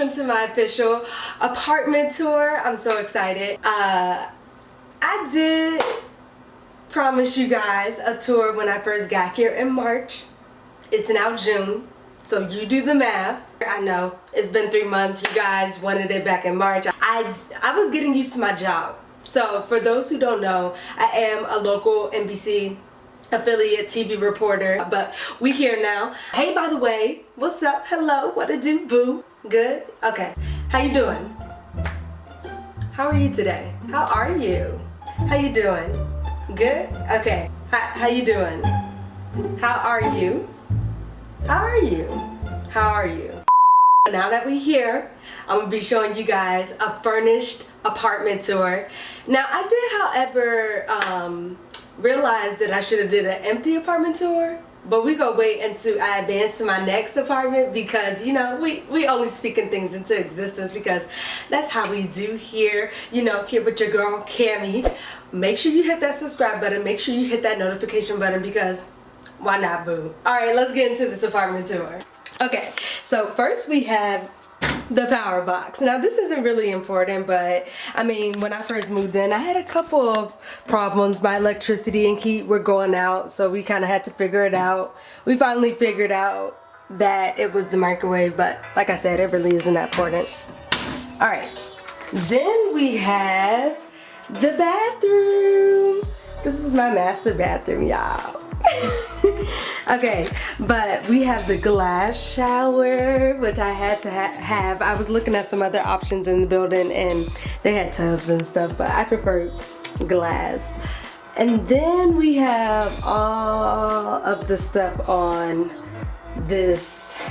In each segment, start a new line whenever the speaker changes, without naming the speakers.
welcome to my official apartment tour. I'm so excited. I did promise you guys a tour when I first got here in March. It's now June, so you do the math. I know it's been 3 months. You guys wanted it back in March. I was getting used to my job. So for those who don't know, I am a local NBC affiliate TV reporter, but we here now. Hey, by the way, what's up? Hello, what it do, boo? Good? Okay. How you doing? How are you today? How are you? How you doing? Good? Okay. How you doing? How are you? How are you? How are you? Now that we're here, I'm gonna be showing you guys a furnished apartment tour. Now I did, however, realize that I should have did an empty apartment tour, but we gonna wait until I advance to my next apartment, because you know we only speaking things into existence, because that's how we do here, you know, here with your girl Cammy. Make sure you hit that subscribe button, make sure you hit that notification button, because why not, boo? Alright, let's get into this apartment tour. Okay, so first we have the power box. Now this isn't really important, but I mean, when I first moved in, I had a couple of problems. My electricity and heat were going out, so we kind of had to figure it out. We finally figured out that it was the microwave, but like I said, it really isn't that important. Alright, then we have the bathroom. This is my master bathroom, y'all. Okay, but we have the glass shower, which I had to have. I was looking at some other options in the building and they had tubs and stuff, but I prefer glass. And then we have all of the stuff on this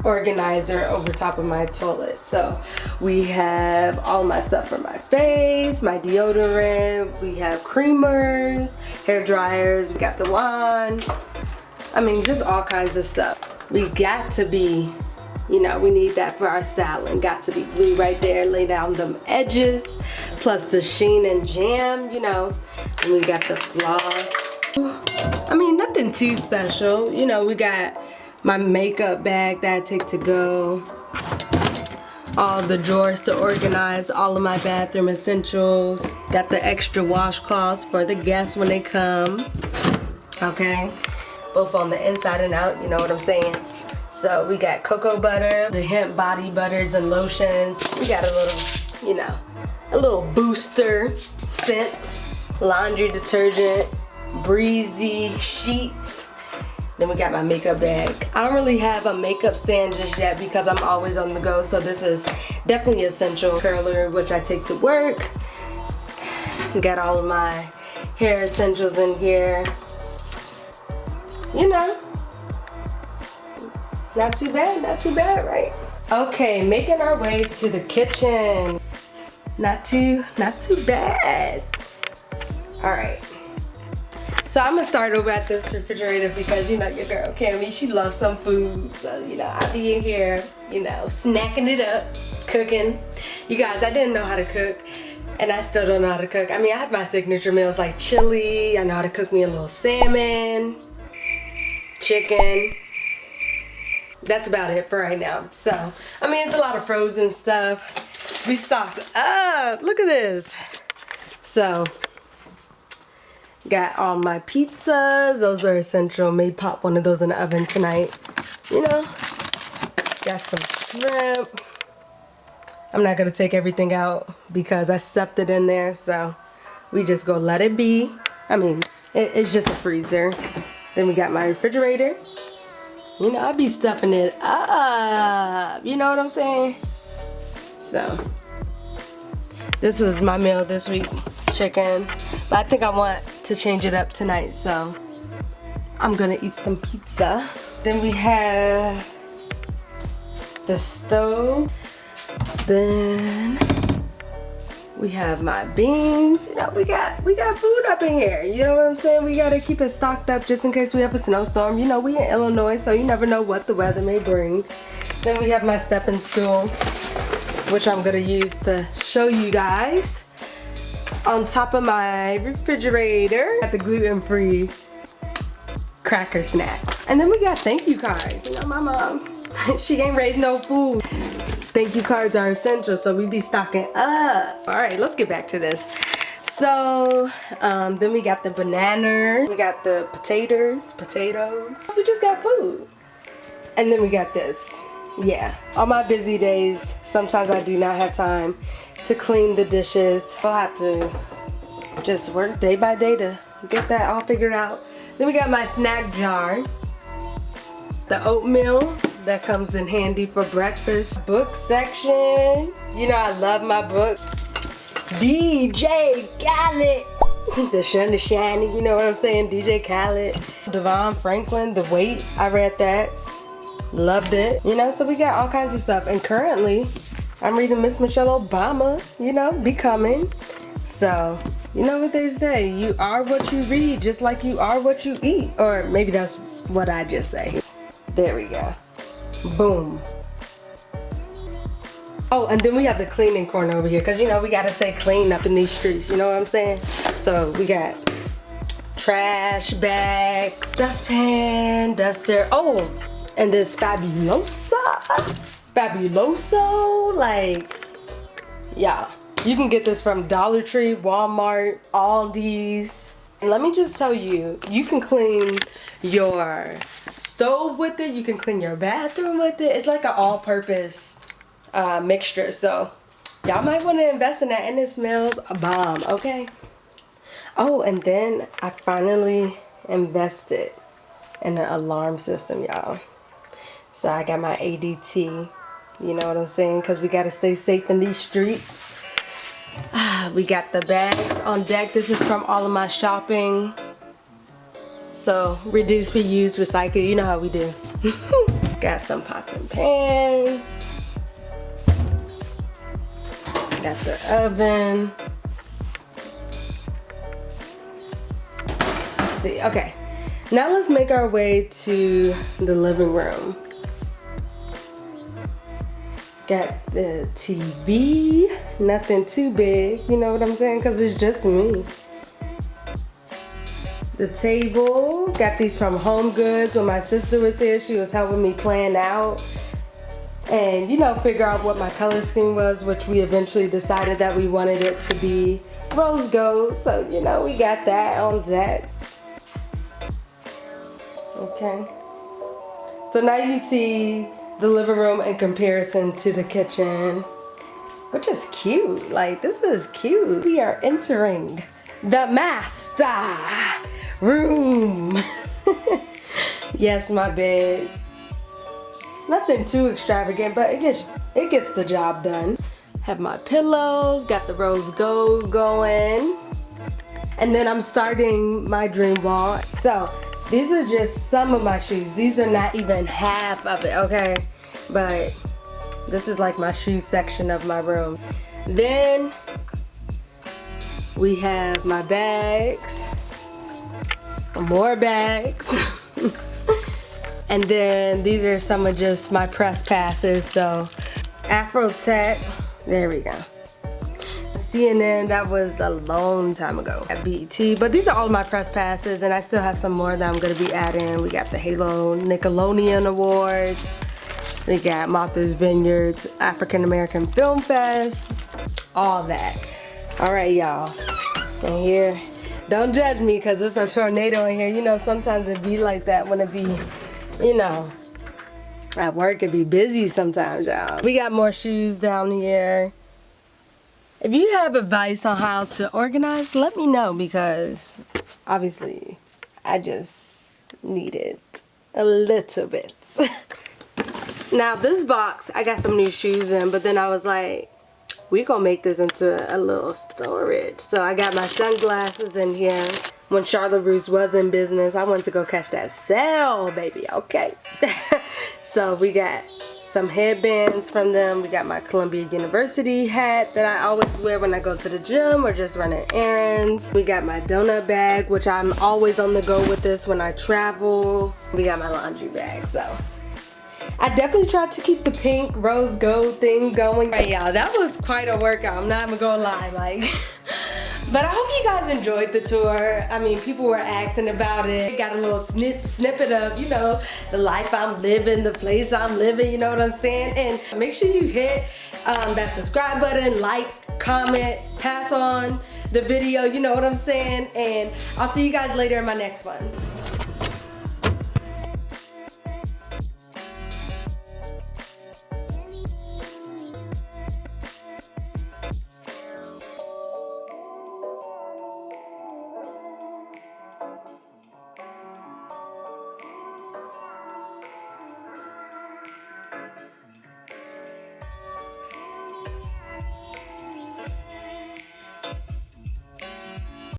organizer over top of my toilet. So we have all my stuff for my face, my deodorant, we have creamers, hair dryers, we got the wand. I mean, just all kinds of stuff. We got to be, you know, we need that for our styling. Got to be glue right there, lay down them edges, plus the sheen and jam, you know. And we got the floss. I mean, nothing too special. You know, we got my makeup bag that I take to go, all the drawers to organize all of my bathroom essentials, got the extra washcloths for the guests when they come, okay, both on the inside and out, you know what I'm saying. So we got cocoa butter, the hemp body butters and lotions, we got a little, you know, a little booster scent, laundry detergent, breezy sheets. Then we got my makeup bag. I don't really have a makeup stand just yet because I'm always on the go, so this is definitely essential. Curler, which I take to work. Got all of my hair essentials in here. You know, not too bad, right? Okay, making our way to the kitchen. Not too bad. All right. So I'm gonna start over at this refrigerator because you know your girl Cammy, she loves some food. So you know I'll be in here, you know, snacking it up, cooking. You guys, I didn't know how to cook, and I still don't know how to cook. I mean, I have my signature meals like chili. I know how to cook me a little salmon, chicken. That's about it for right now. So I mean, it's a lot of frozen stuff. We stocked up. Look at this. So. Got all my pizzas, those are essential. May pop one of those in the oven tonight. You know, got some shrimp. I'm not gonna take everything out because I stuffed it in there, so we just go let it be. I mean, it's just a freezer. Then we got my refrigerator. You know, I be stuffing it up. You know what I'm saying? So, this was my meal this week. Chicken, but I think I want to change it up tonight, so I'm gonna eat some pizza. Then we have the stove. Then we have my beans. You know, we got food up in here. You know what I'm saying? We gotta keep it stocked up just in case we have a snowstorm. You know, we in Illinois, so you never know what the weather may bring. Then we have my stepping stool, which I'm gonna use to show you guys. On top of my refrigerator, got the gluten-free cracker snacks. And then we got thank you cards. You know, my mom, she ain't raised no food. Thank you cards are essential, so we be stocking up. All right, let's get back to this. So, then we got the banana, we got the potatoes. We just got food. And then we got this. Yeah, on my busy days, sometimes I do not have time to clean the dishes. I'll have to just work day by day to get that all figured out. Then we got my snack jar. The oatmeal that comes in handy for breakfast. Book section. You know I love my book. DJ Khaled. The shiny, you know what I'm saying? DJ Khaled. Devon Franklin, The Wait. I read that. Loved it. You know, so we got all kinds of stuff. And currently, I'm reading Miss Michelle Obama, you know, Becoming. So, you know what they say, you are what you read, just like you are what you eat. Or maybe that's what I just say. There we go. Boom. Oh, and then we have the cleaning corner over here, because you know we gotta stay clean up in these streets, you know what I'm saying? So we got trash bags, dustpan, duster. Oh, and this Fabuloso, like, yeah. You can get this from Dollar Tree, Walmart, Aldi's. And let me just tell you, you can clean your stove with it, you can clean your bathroom with it. It's like an all-purpose mixture, so y'all might want to invest in that, and it smells a bomb, okay? Oh, and then I finally invested in an alarm system, y'all. So I got my ADT, you know what I'm saying, because we got to stay safe in these streets. We got the bags on deck. This is from all of my shopping. So reduce, reuse, recycle, you know how we do. Got some pots and pans. Got the oven. Let's see, okay. Now let's make our way to the living room. Got the TV, nothing too big, you know what I'm saying, because it's just me. The table, got these from Home Goods. When my sister was here, she was helping me plan out and, you know, figure out what my color scheme was, which we eventually decided that we wanted it to be rose gold. So, you know, we got that on deck. Okay. So now you see the living room in comparison to the kitchen, which is cute. Like, this is cute. We are entering the master room. Yes, my bed. Nothing too extravagant, but it gets the job done. Have my pillows, got the rose gold going. And then I'm starting my dream wall. So these are just some of my shoes. These are not even half of it, okay? But this is like my shoe section of my room. Then we have my bags, more bags. And then these are some of just my press passes. So Afro-Tech, there we go. CNN, that was a long time ago at BET, but these are all of my press passes, and I still have some more that I'm gonna be adding. We got the Halo Nickelodeon Awards. We got Martha's Vineyard's African American Film Fest, all that. All right, y'all. And here, don't judge me because there's a tornado in here. You know, sometimes it be like that when it be, you know, at work it be busy sometimes, y'all. We got more shoes down here. If you have advice on how to organize, let me know, because obviously I just need it a little bit. Now this box, I got some new shoes in, but then I was like, we gonna make this into a little storage. So I got my sunglasses in here. When Charlotte Russe was in business, I went to go catch that sale, baby, okay? So we got some headbands from them. We got my Columbia University hat that I always wear when I go to the gym or just running errands. We got my donut bag, which I'm always on the go with this when I travel. We got my laundry bag, so. I definitely tried to keep the pink rose gold thing going. Right, y'all, that was quite a workout. I'm not even gonna lie, like, But I hope you guys enjoyed the tour. I mean, people were asking about it. Got a little snippet of, you know, the life I'm living, the place I'm living, you know what I'm saying? And make sure you hit that subscribe button, like, comment, pass on the video, you know what I'm saying? And I'll see you guys later in my next one.